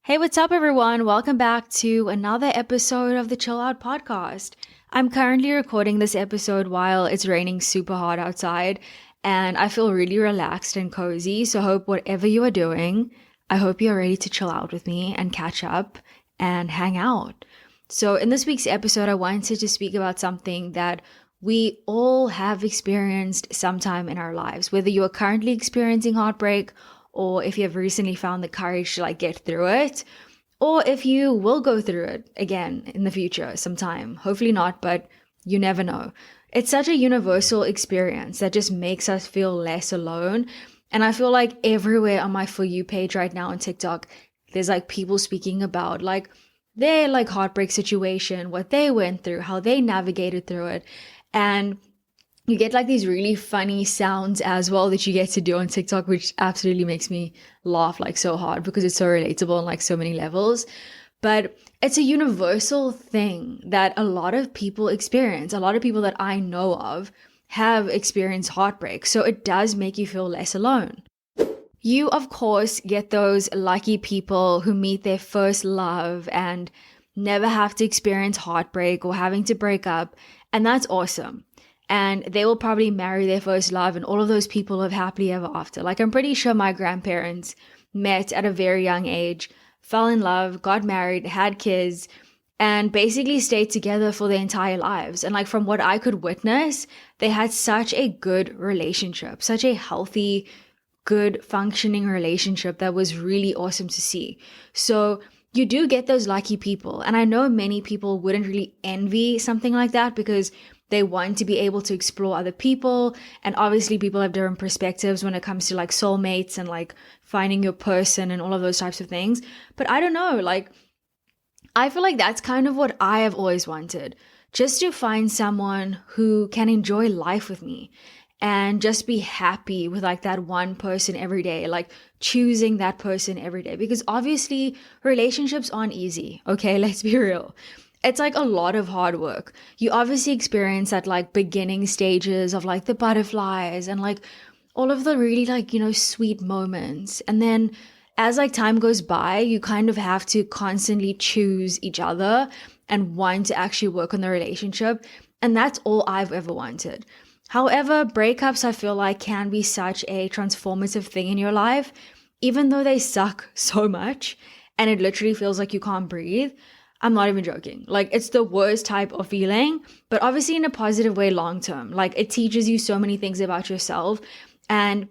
Hey, what's up, everyone? Welcome back to another episode of the Chill Out Podcast. I'm currently recording this episode while it's raining super hard outside, and I feel really relaxed and cozy. So, hope whatever you are doing, I hope you're ready to chill out with me and catch up and hang out. So, in this week's episode, I wanted to speak about something that we all have experienced sometime in our lives, whether you are currently experiencing heartbreak or if you have recently found the courage to get through it, or if you will go through it again in the future sometime. Hopefully not, but you never know. It's such a universal experience that just makes us feel less alone. And I feel like everywhere on my For You page right now on TikTok, there's people speaking about their heartbreak situation, what they went through, how they navigated through it. And you get these really funny sounds as well that you get to do on TikTok, which absolutely makes me laugh so hard because it's so relatable on so many levels. But it's a universal thing that a lot of people experience. A lot of people that I know of have experienced heartbreak. So it does make you feel less alone. You, of course, get those lucky people who meet their first love and never have to experience heartbreak or having to break up. And that's awesome. And they will probably marry their first love, and all of those people live happily ever after. I'm pretty sure my grandparents met at a very young age, fell in love, got married, had kids, and basically stayed together for their entire lives. And from what I could witness, they had such a good relationship, such a healthy, good functioning relationship that was really awesome to see. So you do get those lucky people. And I know many people wouldn't really envy something like that because they want to be able to explore other people. And obviously people have different perspectives when it comes to soulmates and finding your person and all of those types of things. But I don't know, I feel like that's kind of what I have always wanted. Just to find someone who can enjoy life with me and just be happy with that one person every day, choosing that person every day. Because obviously relationships aren't easy. Okay, let's be real. It's a lot of hard work. You obviously experience that beginning stages of the butterflies and all of the really sweet moments. And then as time goes by, you kind of have to constantly choose each other and want to actually work on the relationship. And that's all I've ever wanted. However, breakups I feel can be such a transformative thing in your life, even though they suck so much and it literally feels like you can't breathe. I'm not even joking. It's the worst type of feeling, but obviously in a positive way long term. It teaches you so many things about yourself, and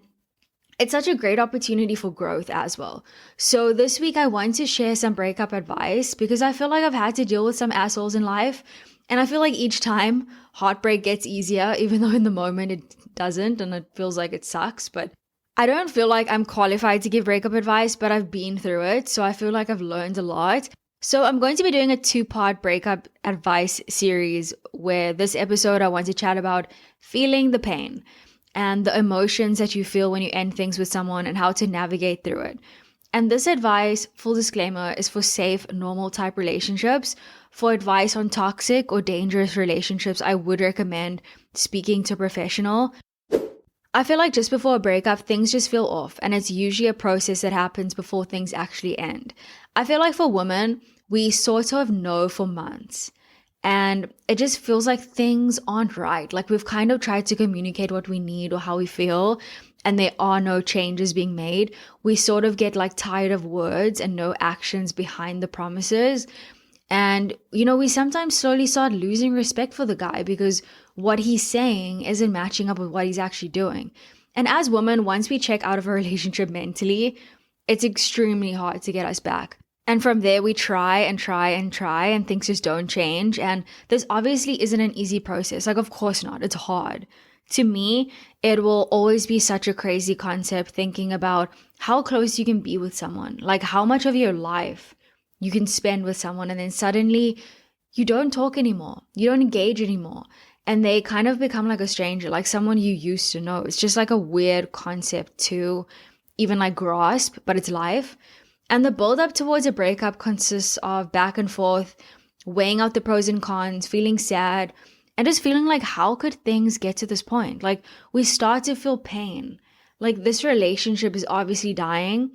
it's such a great opportunity for growth as well. So this week I want to share some breakup advice because I feel I've had to deal with some assholes in life, and I feel each time heartbreak gets easier, even though in the moment it doesn't and it feels like it sucks. But I don't feel I'm qualified to give breakup advice, but I've been through it, so I feel I've learned a lot. So I'm going to be doing a 2-part breakup advice series where this episode I want to chat about feeling the pain and the emotions that you feel when you end things with someone and how to navigate through it. And this advice, full disclaimer, is for safe, normal type relationships. For advice on toxic or dangerous relationships, I would recommend speaking to a professional. I feel just before a breakup, things just feel off, and it's usually a process that happens before things actually end. I feel for women, we sort of know for months, and it just feels like things aren't right. We've kind of tried to communicate what we need or how we feel, and there are no changes being made. We sort of get tired of words and no actions behind the promises. And, we sometimes slowly start losing respect for the guy because what he's saying isn't matching up with what he's actually doing. And as women, once we check out of a relationship mentally, it's extremely hard to get us back. And from there, we try and try and try, and things just don't change. And this obviously isn't an easy process. Of course not. It's hard. To me, it will always be such a crazy concept thinking about how close you can be with someone, how much of your life you can spend with someone, and then suddenly you don't talk anymore. You don't engage anymore. And they kind of become a stranger, someone you used to know. It's just a weird concept to even grasp, but it's life. And the build up towards a breakup consists of back and forth, weighing out the pros and cons, feeling sad, and just feeling how could things get to this point? We start to feel pain. This relationship is obviously dying.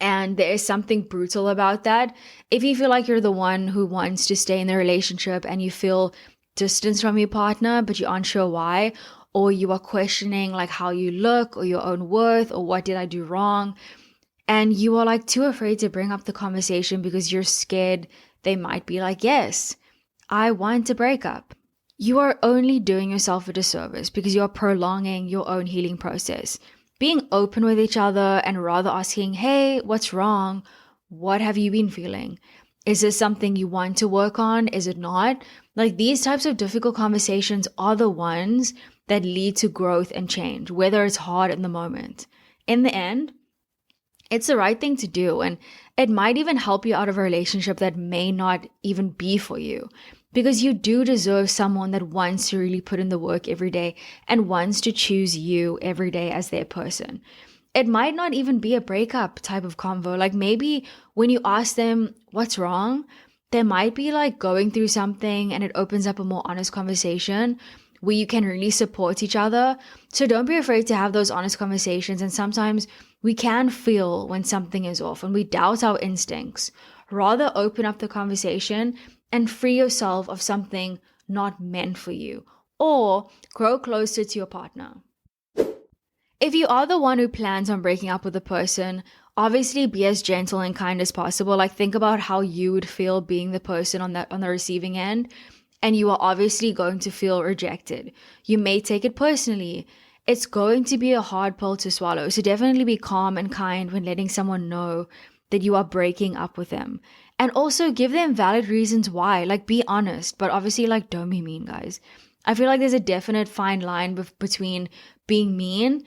And there is something brutal about that. If you feel like you're the one who wants to stay in the relationship and you feel distance from your partner, but you aren't sure why, or you are questioning like how you look or your own worth or what did I do wrong, and you are like too afraid to bring up the conversation because you're scared they might be like, yes, I want a breakup. You are only doing yourself a disservice because you are prolonging your own healing process. Being open with each other and rather asking, hey, what's wrong? What have you been feeling? Is this something you want to work on? Is it not? Like these types of difficult conversations are the ones that lead to growth and change, whether it's hard in the moment. In the end, it's the right thing to do, and it might even help you out of a relationship that may not even be for you, because you do deserve someone that wants to really put in the work every day and wants to choose you every day as their person. It might not even be a breakup type of convo. Like maybe when you ask them what's wrong, they might be like going through something and it opens up a more honest conversation where you can really support each other. So don't be afraid to have those honest conversations. And sometimes we can feel when something is off and we doubt our instincts. Rather open up the conversation and free yourself of something not meant for you, or grow closer to your partner. If you are the one who plans on breaking up with a person, obviously be as gentle and kind as possible. Like think about how you would feel being the person on the receiving end, and you are obviously going to feel rejected. You may take it personally. It's going to be a hard pill to swallow. So definitely be calm and kind when letting someone know that you are breaking up with them. And also give them valid reasons why. Like be honest, but obviously like don't be mean, guys. I feel like there's a definite fine line between being mean,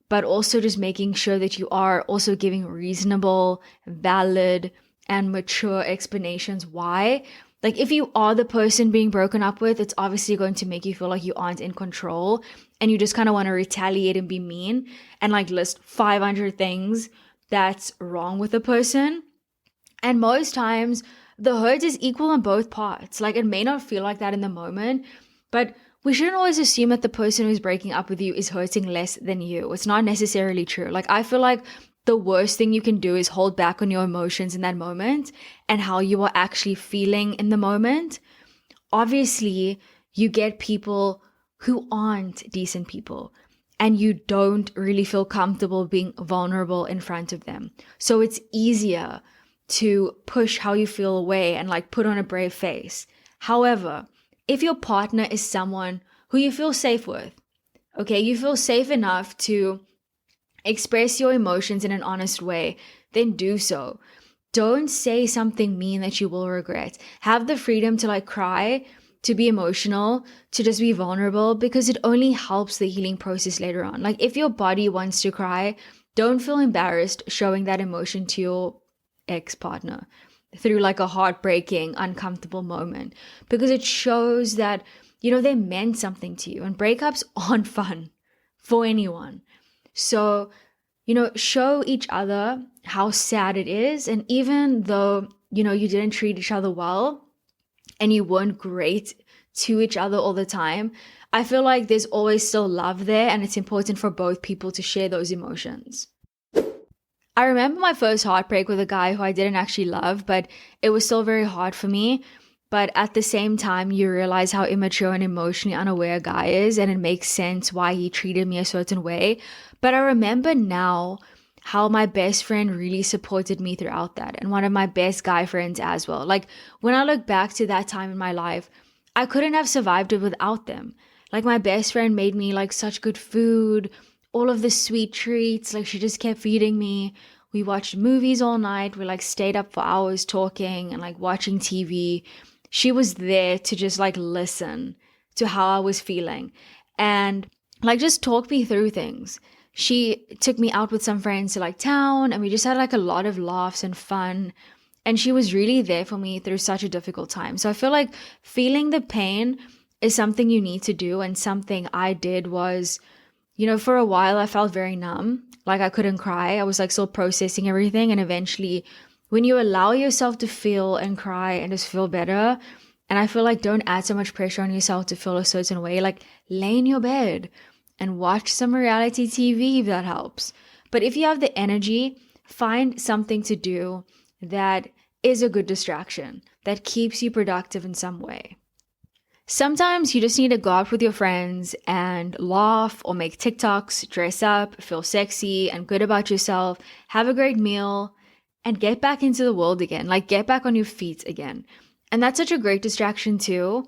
but also just making sure that you are also giving reasonable, valid, and mature explanations why. Like if you are the person being broken up with, it's obviously going to make you feel like you aren't in control and you just kind of want to retaliate and be mean and like list 500 things that's wrong with the person. And most times the hurt is equal on both parts. Like it may not feel like that in the moment, but we shouldn't always assume that the person who's breaking up with you is hurting less than you. It's not necessarily true. Like I feel like the worst thing you can do is hold back on your emotions in that moment and how you are actually feeling in the moment. Obviously, you get people who aren't decent people and you don't really feel comfortable being vulnerable in front of them. So it's easier to push how you feel away and like put on a brave face. However, if your partner is someone who you feel safe with, okay, you feel safe enough to express your emotions in an honest way, then do so. Don't say something mean that you will regret. Have the freedom to like cry, to be emotional, to just be vulnerable, because it only helps the healing process later on. Like if your body wants to cry, don't feel embarrassed showing that emotion to your ex-partner through like a heartbreaking, uncomfortable moment, because it shows that, you know, they meant something to you, and breakups aren't fun for anyone. So, you know, show each other how sad it is. And even though, you know, you didn't treat each other well and you weren't great to each other all the time, I feel like there's always still love there, and it's important for both people to share those emotions. I remember my first heartbreak with a guy who I didn't actually love, but it was still very hard for me. But at the same time, you realize how immature and emotionally unaware a guy is, and it makes sense why he treated me a certain way. But I remember now how my best friend really supported me throughout that, and one of my best guy friends as well. Like when I look back to that time in my life, I couldn't have survived it without them. Like my best friend made me like such good food, all of the sweet treats, like she just kept feeding me. We watched movies all night. We like stayed up for hours talking and like watching TV. She was there to just like listen to how I was feeling and like just talk me through things. She took me out with some friends to like town, and we just had like a lot of laughs and fun. And she was really there for me through such a difficult time. So I feel like feeling the pain is something you need to do. And something I did was, you know, for a while I felt very numb. Like I couldn't cry. I was like still processing everything. And eventually when you allow yourself to feel and cry and just feel better, and I feel like don't add so much pressure on yourself to feel a certain way, like lay in your bed and watch some reality TV if that helps. But if you have the energy, Find something to do that is a good distraction, that keeps you productive in some way. Sometimes you just need to go out with your friends and laugh or make TikToks, dress up, feel sexy and good about yourself, have a great meal, and get back into the world again. Like, get back on your feet again. And that's such a great distraction too.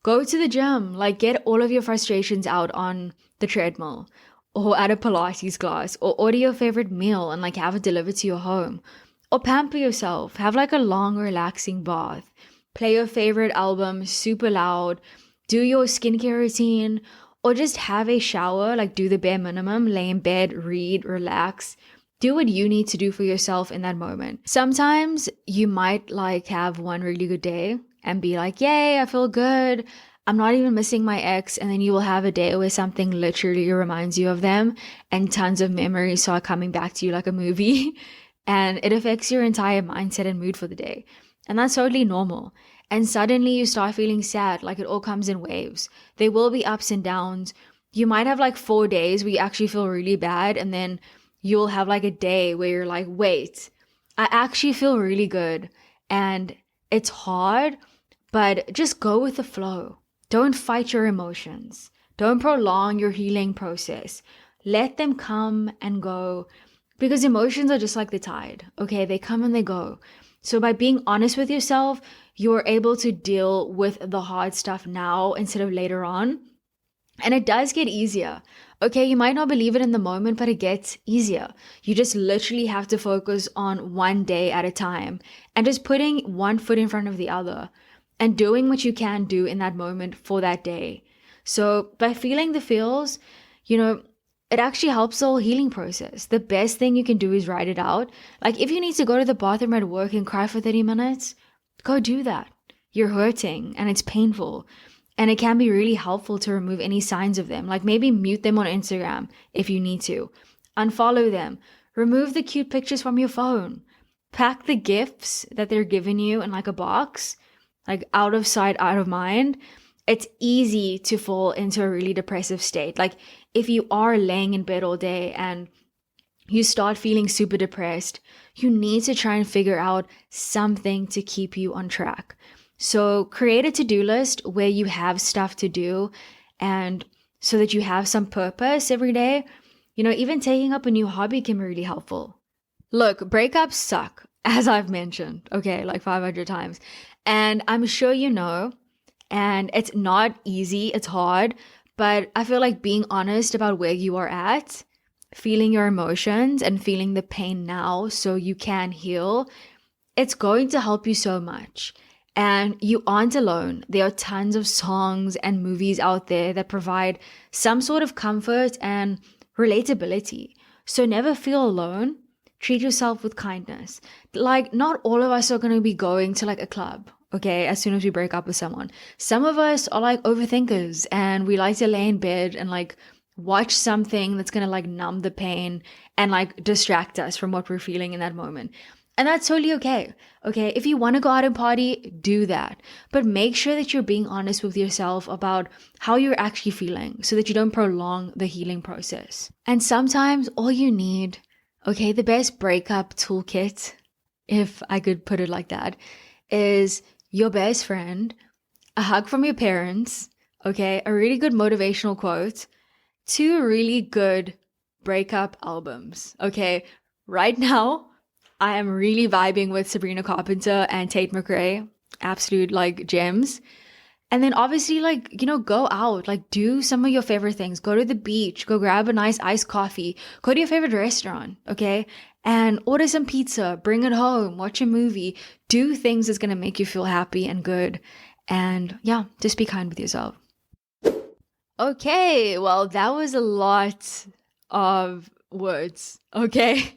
Go to the gym, like get all of your frustrations out on the treadmill or at a Pilates class, or order your favorite meal and like have it delivered to your home. Or pamper yourself, have like a long, relaxing bath. Play your favorite album super loud, do your skincare routine, or just have a shower, like do the bare minimum, lay in bed, read, relax. Do what you need to do for yourself in that moment. Sometimes you might like have one really good day and be like, yay, I feel good. I'm not even missing my ex. And then you will have a day where something literally reminds you of them and tons of memories start coming back to you like a movie. And it affects your entire mindset and mood for the day. And that's totally normal. And suddenly you start feeling sad, like it all comes in waves. There will be ups and downs. You might have like 4 days where you actually feel really bad, and then you'll have like a day where you're like, wait, I actually feel really good. And it's hard, but just go with the flow. Don't fight your emotions. Don't prolong your healing process. Let them come and go, because emotions are just like the tide, okay? They come and they go. So by being honest with yourself, you're able to deal with the hard stuff now instead of later on. And it does get easier. Okay, you might not believe it in the moment, but it gets easier. You just literally have to focus on one day at a time and just putting one foot in front of the other and doing what you can do in that moment for that day. So by feeling the feels, it actually helps the whole healing process. The best thing you can do is write it out. Like if you need to go to the bathroom at work and cry for 30 minutes, go do that. You're hurting and it's painful. And it can be really helpful to remove any signs of them. Like maybe mute them on Instagram if you need to. Unfollow them. Remove the cute pictures from your phone. Pack the gifts that they're giving you in like a box, like out of sight, out of mind. It's easy to fall into a really depressive state. Like if you are laying in bed all day and you start feeling super depressed, you need to try and figure out something to keep you on track. So create a to-do list where you have stuff to do, and so that you have some purpose every day. Even taking up a new hobby can be really helpful. Look, breakups suck, as I've mentioned, okay, like 500 times. And I'm sure you know, and it's not easy, it's hard, but I feel like being honest about where you are at, feeling your emotions and feeling the pain now so you can heal, it's going to help you so much. And you aren't alone. There are tons of songs and movies out there that provide some sort of comfort and relatability. So never feel alone. Treat yourself with kindness. Like, not all of us are going to be going to like a club, okay, as soon as we break up with someone. Some of us are like overthinkers and we like to lay in bed and like watch something that's going to like numb the pain and like distract us from what we're feeling in that moment. And that's totally okay. Okay, if you want to go out and party, do that. But make sure that you're being honest with yourself about how you're actually feeling so that you don't prolong the healing process. And sometimes all you need, okay, the best breakup toolkit, if I could put it like that, is your best friend, a hug from your parents, okay, a really good motivational quote, 2 really good breakup albums, okay? Right now, I am really vibing with Sabrina Carpenter and Tate McRae, absolute like gems. And then obviously go out, like do some of your favorite things. Go to the beach, go grab a nice iced coffee, go to your favorite restaurant, okay? And order some pizza, bring it home, watch a movie, do things that's going to make you feel happy and good. And yeah, just be kind with yourself. Okay, well, that was a lot of words, okay?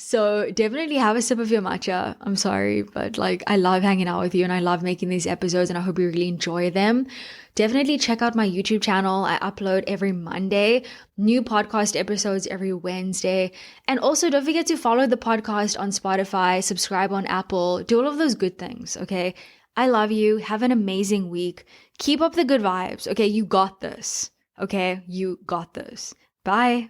So definitely have a sip of your matcha. I'm sorry, but I love hanging out with you and I love making these episodes and I hope you really enjoy them. Definitely check out my YouTube channel. I upload every Monday, new podcast episodes every Wednesday. And also don't forget to follow the podcast on Spotify, subscribe on Apple, do all of those good things, okay? I love you. Have an amazing week. Keep up the good vibes, okay? You got this, okay? You got this. Bye.